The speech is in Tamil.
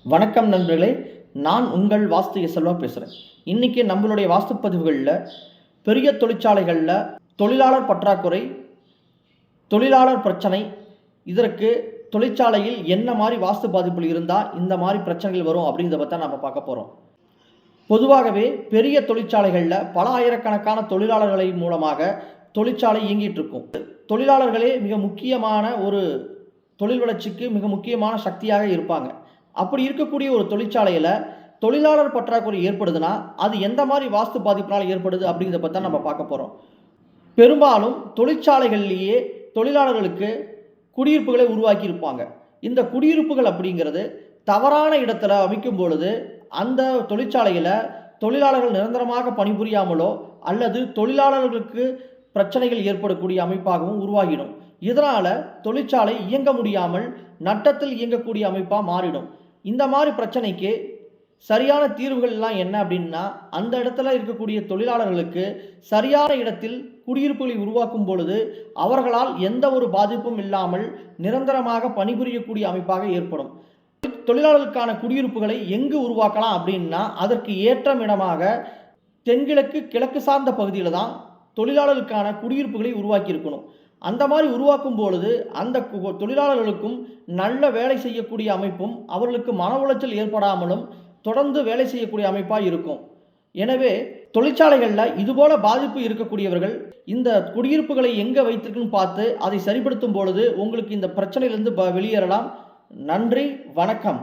வணக்கம் நண்பர்களே, நான் உங்கள் வாஸ்து செல்வா பேசுகிறேன். இன்றைக்கி நம்மளுடைய வாஸ்து பதிவுகளில் பெரிய தொழிற்சாலைகளில் தொழிலாளர் பற்றாக்குறை, தொழிலாளர் பிரச்சனை, இதற்கு தொழிற்சாலையில் என்ன மாதிரி வாஸ்து பாதிப்புகள் இருந்தால் இந்த மாதிரி பிரச்சனைகள் வரும் அப்படிங்கிறத பற்றி நம்ம பார்க்க போகிறோம். பொதுவாகவே பெரிய தொழிற்சாலைகளில் பல ஆயிரக்கணக்கான தொழிலாளர்களை மூலமாக தொழிற்சாலை இயங்கிட்டு இருக்கும். தொழிலாளர்களே மிக முக்கியமான ஒரு தொழில் வளர்ச்சிக்கு மிக முக்கியமான சக்தியாக இருப்பாங்க. அப்படி இருக்கக்கூடிய ஒரு தொழிற்சாலையில் தொழிலாளர் பற்றாக்குறை ஏற்படுதுன்னா அது எந்த மாதிரி வாஸ்து பாதிப்பினால் ஏற்படுது அப்படிங்கிறத பற்றி நம்ம பார்க்க போகிறோம். பெரும்பாலும் தொழிற்சாலைகள்லேயே தொழிலாளர்களுக்கு குடியிருப்புகளை உருவாக்கி இருப்பாங்க. இந்த குடியிருப்புகள் அப்படிங்கிறது தவறான இடத்துல அமைக்கும் பொழுது அந்த தொழிற்சாலையில் தொழிலாளர்கள் நிரந்தரமாக பணிபுரியாமலோ அல்லது தொழிலாளர்களுக்கு பிரச்சனைகள் ஏற்படக்கூடிய அமைப்பாகவும் உருவாகிடும். இதனால் தொழிற்சாலை இயங்க முடியாமல் நட்டத்தில் இயங்கக்கூடிய அமைப்பாக மாறிடும். இந்த மாதிரி பிரச்சனைக்கு சரியான தீர்வுகள் எல்லாம் என்ன அப்படின்னா, அந்த இடத்துல இருக்கக்கூடிய தொழிலாளர்களுக்கு சரியான இடத்தில் குடியிருப்புகளை உருவாக்கும் பொழுது அவர்களால் எந்த ஒரு பாதிப்பும் இல்லாமல் நிரந்தரமாக பணிபுரியக்கூடிய அமைப்பாக ஏற்படும். தொழிலாளர்களுக்கான குடியிருப்புகளை எங்கு உருவாக்கலாம் அப்படின்னா, அதற்கு ஏற்ற இடமாக தென்கிழக்கு கிழக்கு சார்ந்த பகுதியில் தான் தொழிலாளர்களுக்கான குடியிருப்புகளை உருவாக்கி இருக்கணும். அந்த மாதிரி உருவாக்கும் பொழுது அந்த தொழிலாளர்களுக்கும் நல்ல வேலை செய்யக்கூடிய அமைப்பும் அவர்களுக்கு மன உளைச்சல் ஏற்படாமலும் தொடர்ந்து வேலை செய்யக்கூடிய அமைப்பாக இருக்கும். எனவே தொழிற்சாலைகளில் இதுபோல பாதிப்பு இருக்கக்கூடியவர்கள் இந்த குடியிருப்புகளை எங்கே வைத்திருக்குன்னு பார்த்து அதை சரிப்படுத்தும் பொழுது உங்களுக்கு இந்த பிரச்சனையிலிருந்து வெளியேறலாம். நன்றி, வணக்கம்.